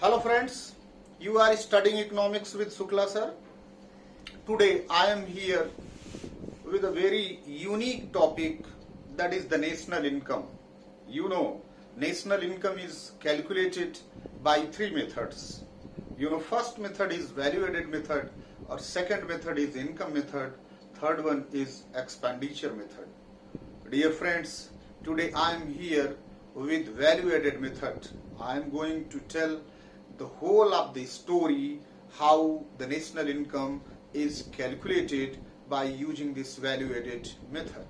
Hello friends, you are studying economics with Shukla sir. Today I am here with a very unique topic, that is the national income. You know, national income is calculated by three methods. First method is value-added method, or second method is income method, third one is expenditure method. Dear friends, today I am here with value-added method. I am going to tell the whole of the story, how the national income is calculated by using this value-added method.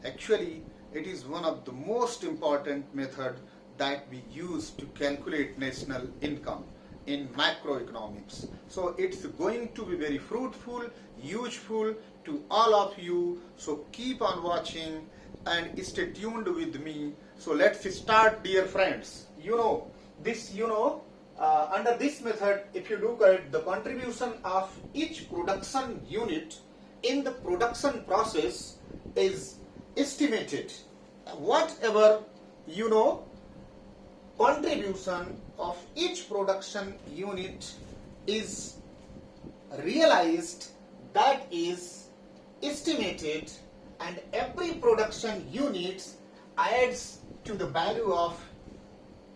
Actually, it is one of the most important method that we use to calculate national income in macroeconomics. So it's going to be very fruitful, useful to all of you. So keep on watching and stay tuned with me. So let's start, dear friends. Under this method, if you look at the contribution of each production unit in the production process is estimated. Whatever contribution of each production unit is realized, that is estimated, and every production unit adds to the value of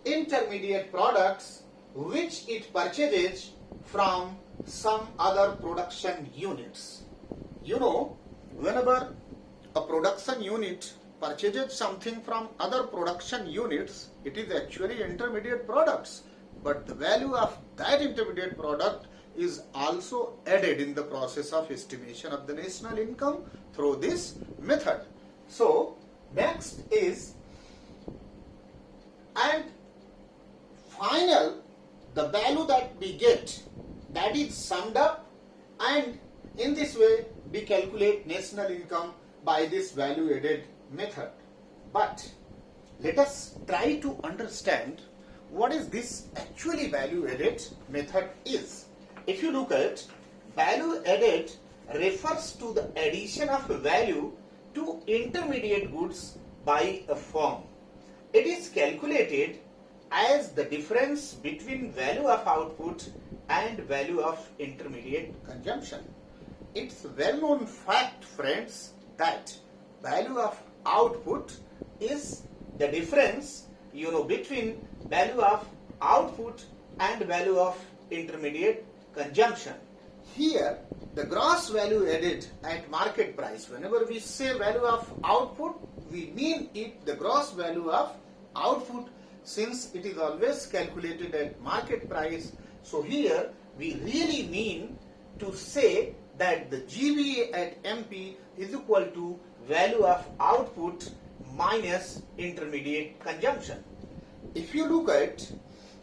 intermediate products which it purchases from some other production units. Whenever a production unit purchases something from other production units, it is actually intermediate products, but the value of that intermediate product is also added in the process of estimation of the national income through this method. So next is, and final, the value that we get, that is summed up, and in this way we calculate national income by this value added method. But let us try to understand what is this actually value added method is. If you look at, value added refers to the addition of value to intermediate goods by a firm. It is calculated as the difference between value of output and value of intermediate consumption. It's a well-known fact, friends, that value of output is the difference between value of output and value of intermediate consumption. Here the gross value added at market price, whenever we say value of output, we mean it the gross value of output, since it is always calculated at market price. So here we really mean to say that the GVA at MP is equal to value of output minus intermediate consumption. If you look at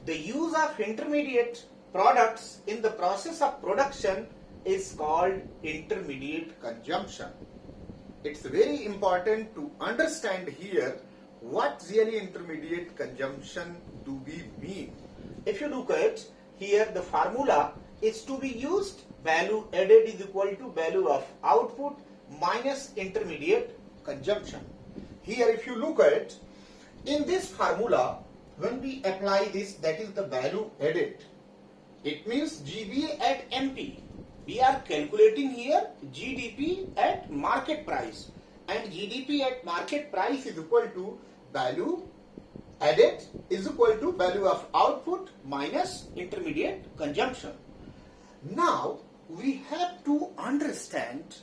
the use of intermediate products in the process of production is called intermediate consumption. It's very important to understand here what really intermediate consumption do we mean. If you look at here, the formula is to be used, value added is equal to value of output minus intermediate consumption. Here if you look at, in this formula, when we apply this, that is the value added, it means GVA at MP. We are calculating here GDP at market price, and GDP at market price is equal to value added is equal to value of output minus intermediate consumption. Now we have to understand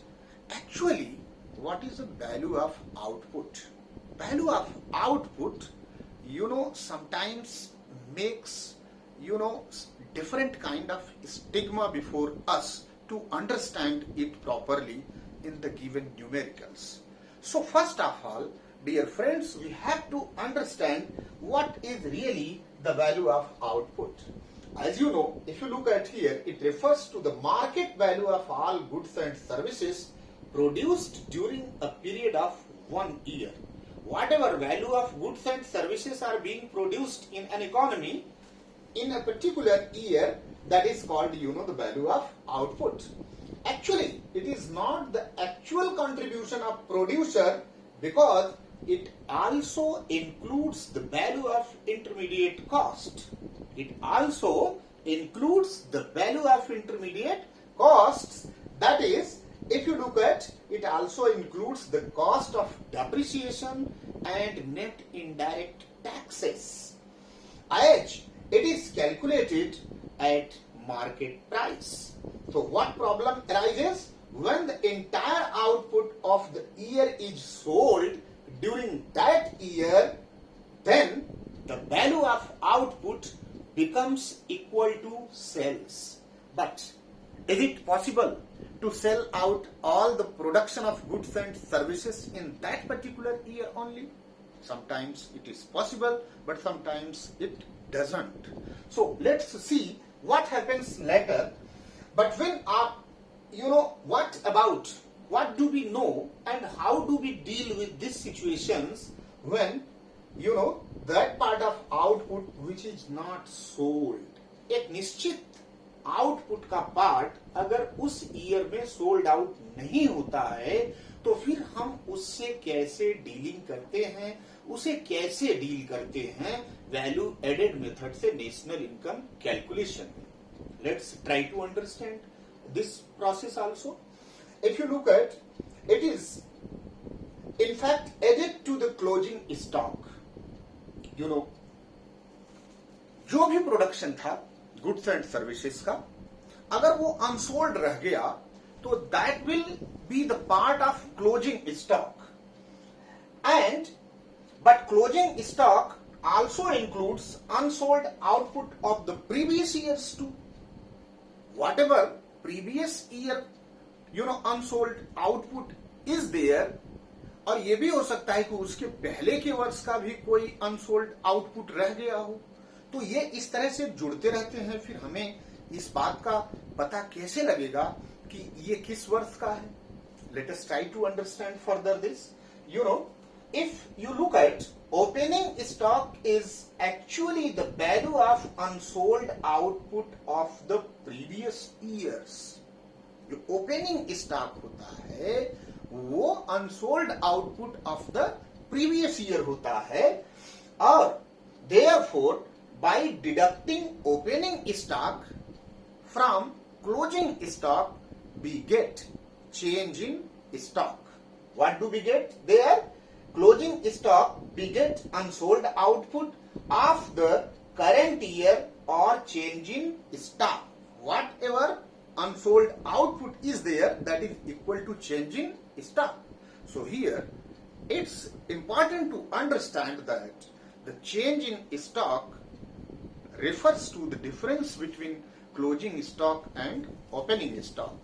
actually what is the value of output. Value of output sometimes makes different kind of stigma before us to understand it properly in the given numericals. So first of all, dear friends, we have to understand what is really the value of output. As you know, if you look at here, it refers to the market value of all goods and services produced during a period of 1 year. Whatever value of goods and services are being produced in an economy in a particular year, that is called the value of output. Actually, it is not the actual contribution of producer, because it also includes the value of intermediate cost. it also includes the value of intermediate costs. That is, if you look at, it also includes the cost of depreciation and net indirect taxes, as it is calculated at market price. So what problem arises? When the entire output of the year is sold during that year, then the value of output becomes equal to sales. But is it possible to sell out all the production of goods and services in that particular year only? Sometimes it is possible, but sometimes it doesn't. So let's see what happens later. But when what do we know and how do we deal with these situations when that part of output which is not sold? एक निश्चित output का part अगर उस year में sold out नहीं होता है तो फिर हम उससे कैसे डीलिंग करते हैं, उसे कैसे डील करते हैं वैल्यू एडेड मेथड से नेशनल इनकम कैलकुलेशन में. Let's try to understand this process also. If you look at, it is in fact added to the closing stock. जो भी प्रोडक्शन था गुड्स एंड सर्विसेज का, अगर वो अनसोल्ड रह गया तो that will be the part of closing stock. And but closing stock also includes unsold output of the previous years too. Whatever previous year unsold output is there, और ये भी हो सकता है कि उसके पहले के वर्ष का भी कोई अनसोल्ड आउटपुट रह गया हो. तो ये इस तरह से जुड़ते रहते हैं. फिर हमें इस बात का पता कैसे लगेगा कि ये किस वर्ष का है? Let us try to understand further this. If you look at, opening stock is actually the value of unsold output of the previous years. जो ओपनिंग स्टॉक होता है वो unsold output of the previous year होता है, और therefore by deducting opening stock from closing stock we get change in stock. What do we get there? Closing stock, we get unsold output of the current year or change in stock. Whatever unsold output is there, that is equal to change in stock. So here it's important to understand that the change in stock refers to the difference between closing stock and opening stock.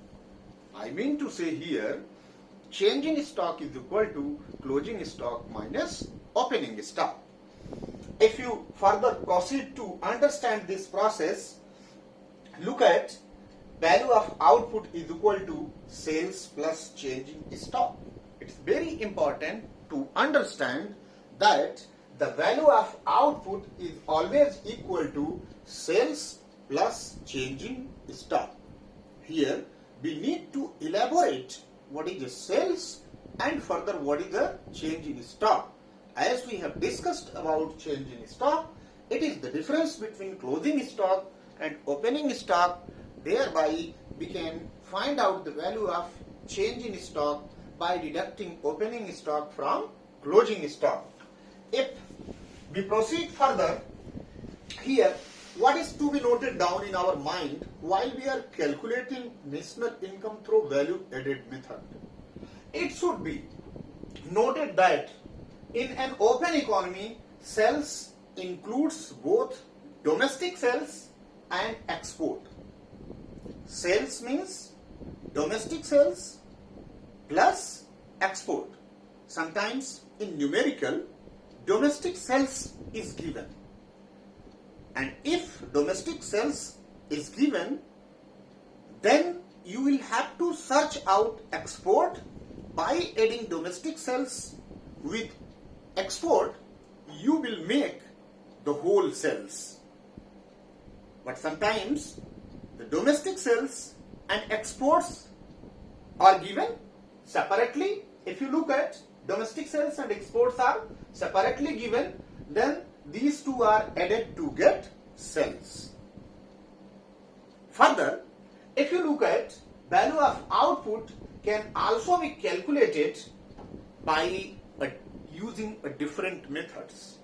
I mean to say here, change in stock is equal to closing stock minus opening stock. If you further proceed to understand this process, look at value of output is equal to sales plus change in stock. It's very important to understand that the value of output is always equal to sales plus change in stock. Here we need to elaborate what is the sales and further what is the change in stock. As we have discussed about change in stock, it is the difference between closing stock and opening stock. Thereby we can find out the value of change in stock by deducting opening stock from closing stock. If we proceed further, here what is to be noted down in our mind while we are calculating national income through value added method? It should be noted that in an open economy, sales includes both domestic sales and export. Sales means domestic sales plus export. Sometimes in numerical, domestic sales is given. And if domestic sales is given, then you will have to search out export. By adding domestic sales with export, you will make the whole sales. But sometimes the domestic sales and exports are given separately. If you look at domestic sales and exports are separately given, then these two are added to get cells. Further, if you look at value of output can also be calculated by using different methods.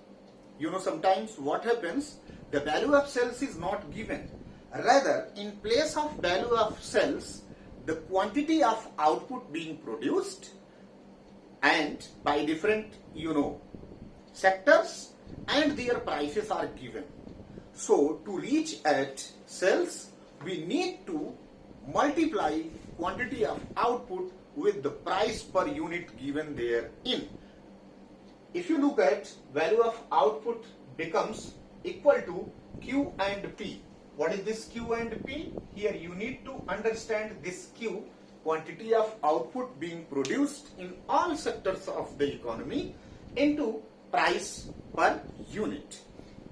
Sometimes what happens, the value of cells is not given. Rather, in place of value of cells, the quantity of output being produced and by different, sectors and their prices are given. So, to reach at cells, we need to multiply quantity of output with the price per unit given therein. If you look at value of output becomes equal to Q and P. What is this Q and P? Here you need to understand this Q, quantity of output being produced in all sectors of the economy, into price per unit.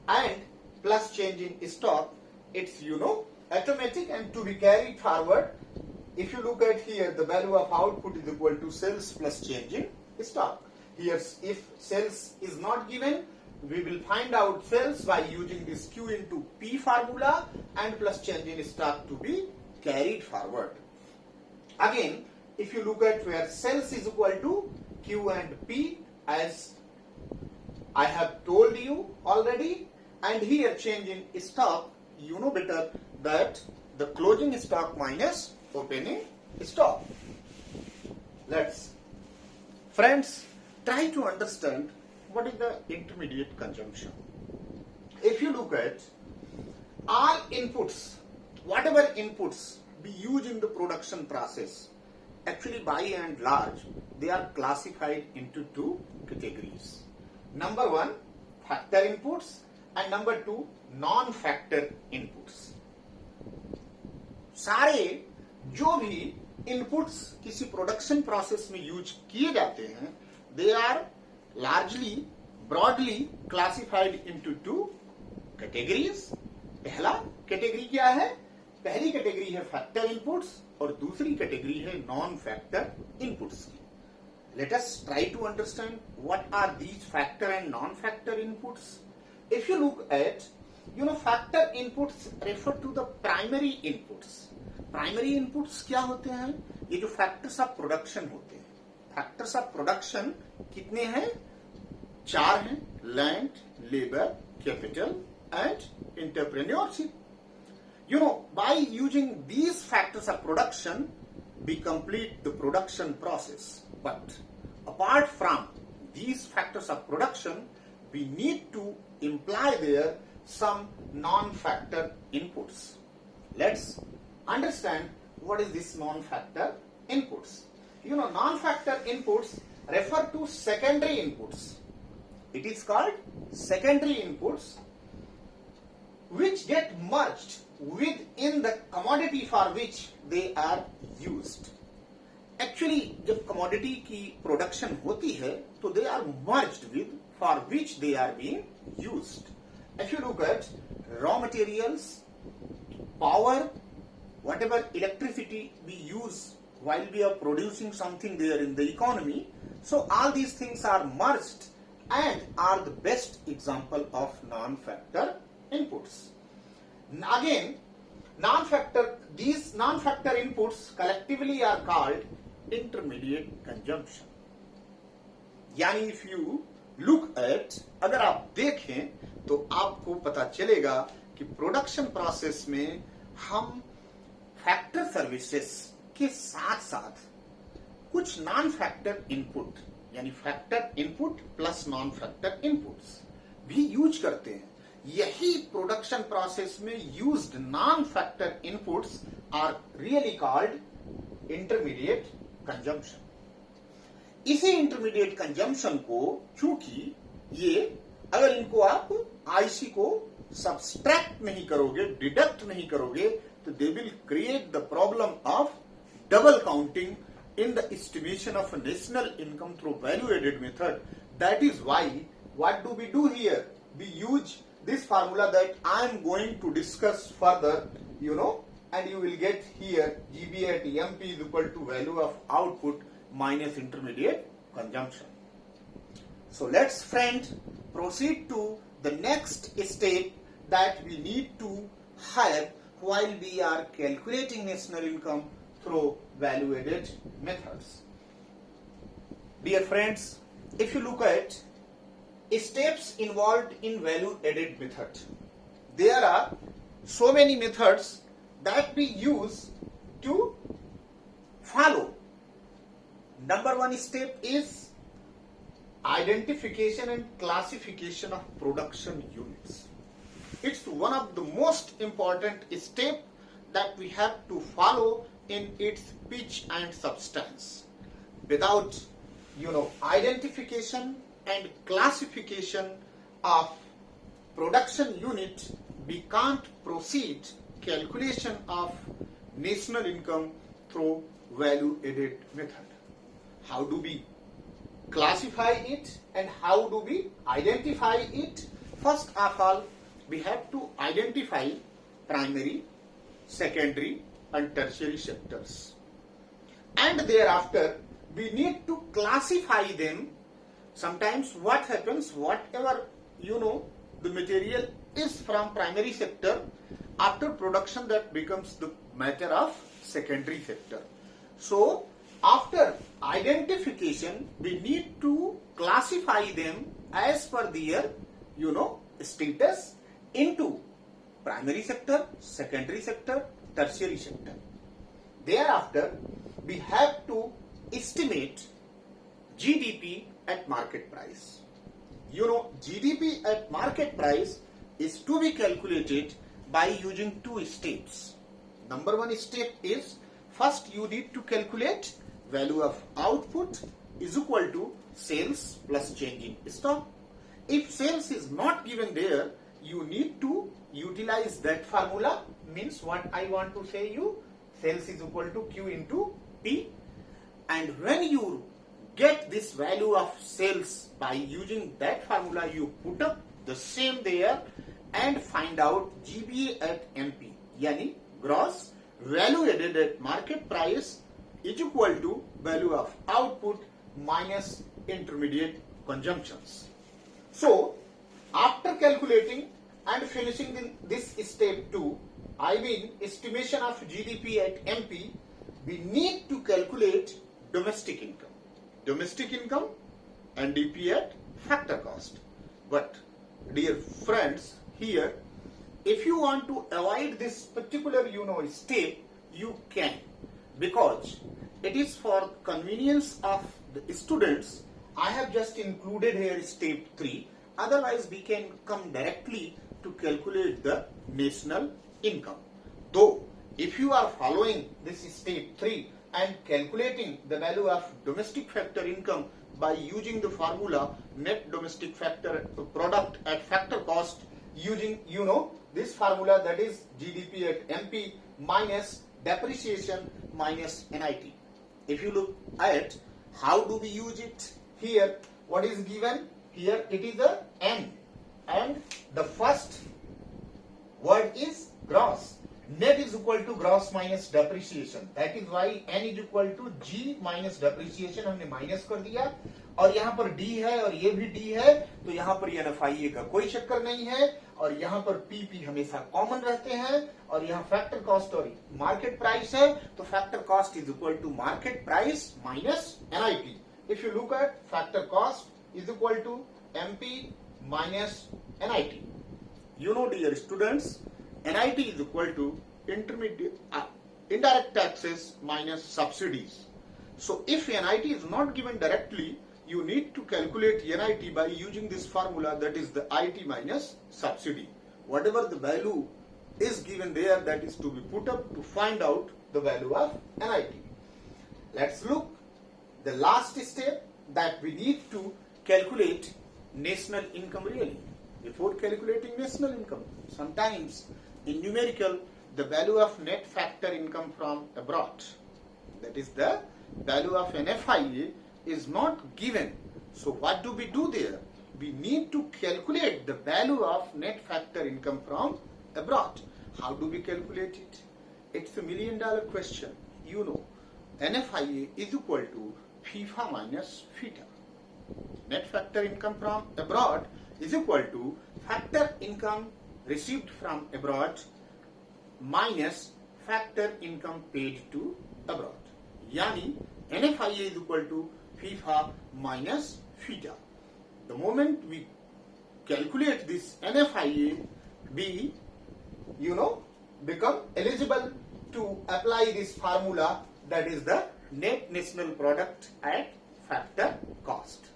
And plus change in stock, it's automatic and to be carried forward. If you look at here, the value of output is equal to sales plus change in stock. Here, if sales is not given, we will find out sales by using this Q into P formula and plus change in stock to be carried forward. Again, if you look at where sales is equal to Q and P, as I have told you already, and here change in stock, you know better that the closing stock minus opening stock. Friends, try to understand what is the intermediate consumption. If you look at all inputs, whatever inputs we use in the production process, actually by and large, they are classified into two categories. Number one, factor inputs, and number two, non-factor inputs. सारे जो भी inputs किसी production process में use किए जाते हैं, they are largely, broadly classified into two categories. पहला category क्या है? पहली कैटेगरी है फैक्टर इनपुट्स और दूसरी कैटेगरी है नॉन फैक्टर इनपुट्स की. Let us try to understand what are these factor and non-factor inputs. If you look at, factor inputs refer to the primary inputs. Primary inputs क्या होते हैं? ये जो factors of production होते हैं. Factors of production कितने हैं? 4 हैं. Land, labor, capital and entrepreneurship. By using these factors of production, we complete the production process. But apart from these factors of production, we need to imply there some non-factor inputs. Let's understand what is this non-factor inputs. Non-factor inputs refer to secondary inputs. It is called secondary inputs which get merged within the commodity for which they are used. Actually, जब commodity की production होती है, तो they are merged with for which they are being used. If you look at raw materials, power, whatever electricity we use while we are producing something there in the economy, so all these things are merged and are the best example of non-factor inputs. Again, these non-factor inputs collectively are called intermediate consumption. यानी if you look at, अगर आप देखें तो आपको पता चलेगा कि production process में हम फैक्टर सर्विसेज के साथ साथ कुछ नॉन फैक्टर इनपुट यानी factor input plus non factor inputs भी यूज करते हैं. यही प्रोडक्शन प्रोसेस में used non factor inputs are really called intermediate consumption. इसी इंटरमीडिएट कंजम्पशन को चूंकि ये अगर इनको आप आईसी को सब्सट्रैक्ट नहीं करोगे, डिडक्ट नहीं करोगे, तो they will create the problem of double counting in the estimation of a national income through value-added method. That is why, what do we do here? We use this formula that I am going to discuss further, and you will get here GB at MP is equal to value of output minus intermediate consumption. So let's, friend, proceed to the next step, that we need to have while we are calculating national income through value-added methods. Dear friends, if you look at steps involved in value-added method, there are so many methods that we use to follow. Number one step is identification and classification of production units. It's one of the most important steps that we have to follow in its pitch and substance. Without, identification and classification of production unit, we can't proceed calculation of national income through value-added method. How do we classify it and how do we identify it? First of all, we have to identify primary, secondary and tertiary sectors. And thereafter, we need to classify them. Sometimes what happens, whatever the material is from primary sector, after production that becomes the matter of secondary sector. So after identification, we need to classify them as per their status into primary sector, secondary sector, tertiary sector. Thereafter, we have to estimate GDP at market price. GDP at market price is to be calculated by using two steps. Number one step is, first you need to calculate value of output is equal to sales plus change in stock. If sales is not given there, you need to utilize that formula. Means what I want to say you, sales is equal to Q into P. And when you get this value of sales by using that formula, you put up the same there and find out GBA at MP, yani gross value added at market price is equal to value of output minus intermediate consumptions. So after calculating and finishing this step 2, I mean estimation of GDP at MP, we need to calculate domestic income. Domestic income and DP at factor cost. But dear friends, here if you want to avoid this particular step, you can, because it is for convenience of the students. I have just included here step 3. Otherwise we can come directly to calculate the national income. Though if you are following this step 3 and calculating the value of domestic factor income by using the formula net domestic factor product at factor cost, using this formula, that is GDP at MP minus depreciation minus NIT. If you look at how do we use it, here what is given, here it is a N and the first word is gross. Net is equal to gross minus depreciation. That is why N is equal to G minus depreciation हमने minus कर दिया, और यहाँ पर D है और ये भी D है, तो यहाँ पर NFIA का कोई चक्कर नहीं है, और यहाँ पर PP हमेशा कॉमन रहते हैं, और यहाँ फैक्टर कॉस्ट और मार्केट प्राइस है, तो factor cost is equal to market price minus NIP. If you look at factor cost is equal to MP minus NIT. Dear students, NIT is equal to indirect taxes minus subsidies. So if NIT is not given directly, you need to calculate NIT by using this formula, that is the IT minus subsidy. Whatever the value is given there, that is to be put up to find out the value of NIT. Let's look the last step, that we need to calculate national income really. Before calculating national income, sometimes in numerical, the value of net factor income from abroad, that is the value of NFIA, is not given. So what do we do there? We need to calculate the value of net factor income from abroad. How do we calculate it? It's $1 million question. NFIA is equal to FIFA minus theta. Net factor income from abroad is equal to factor income received from abroad minus factor income paid to abroad. Yani NFIA is equal to FIFA minus theta. The moment we calculate this NFIA, we become eligible to apply this formula, that is the net national product at factor cost.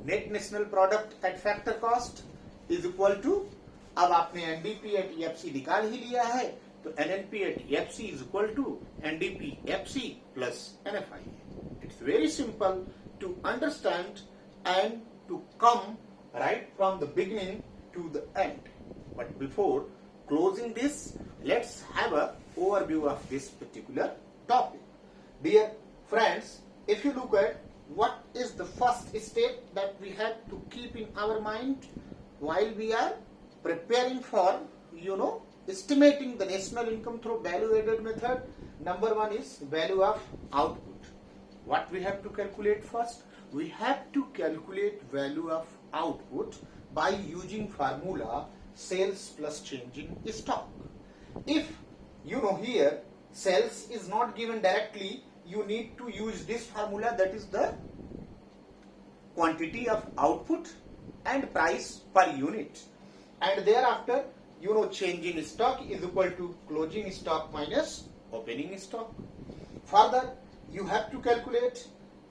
Net national product at factor cost is equal to, अब आपने NDP at EFC निकाल ही लिया है, तो NNP at EFC is equal to NDP FC plus NFIA. It's very simple to understand and to come right from the beginning to the end. But before closing this, let's have an overview of this particular topic. Dear friends, if you look at what is the first step that we have to keep in our mind while we are preparing for, estimating the national income through value-added method, number one is value of output. What we have to calculate first? We have to calculate value of output by using formula sales plus change in stock. If here sales is not given directly, you need to use this formula, that is the quantity of output and price per unit, and thereafter change in stock is equal to closing stock minus opening stock. Further, you have to calculate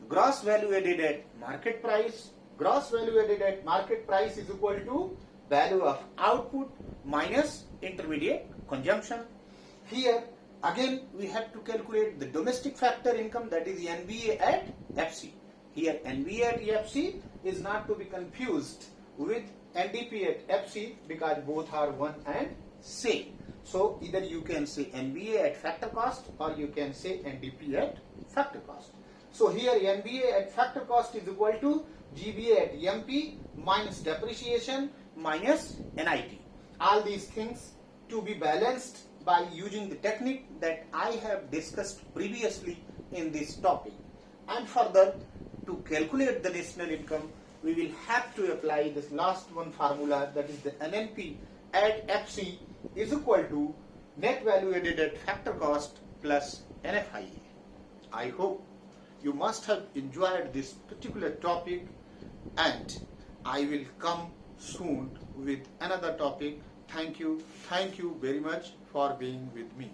gross value added at market price. Gross value added at market price is equal to value of output minus intermediate consumption. Here again we have to calculate the domestic factor income, that is NVA at FC. Here NVA at FC is not to be confused with NDP at FC because both are one and same. So either you can say NVA at factor cost or you can say NDP at factor cost. So here NVA at factor cost is equal to GBA at MP minus depreciation minus NIT. All these things to be balanced by using the technique that I have discussed previously in this topic. And further, to calculate the national income, we will have to apply this last one formula, that is the NNP at FC is equal to net value added at factor cost plus NFIA. I hope you must have enjoyed this particular topic, and I will come soon with another topic. Thank you very much for being with me.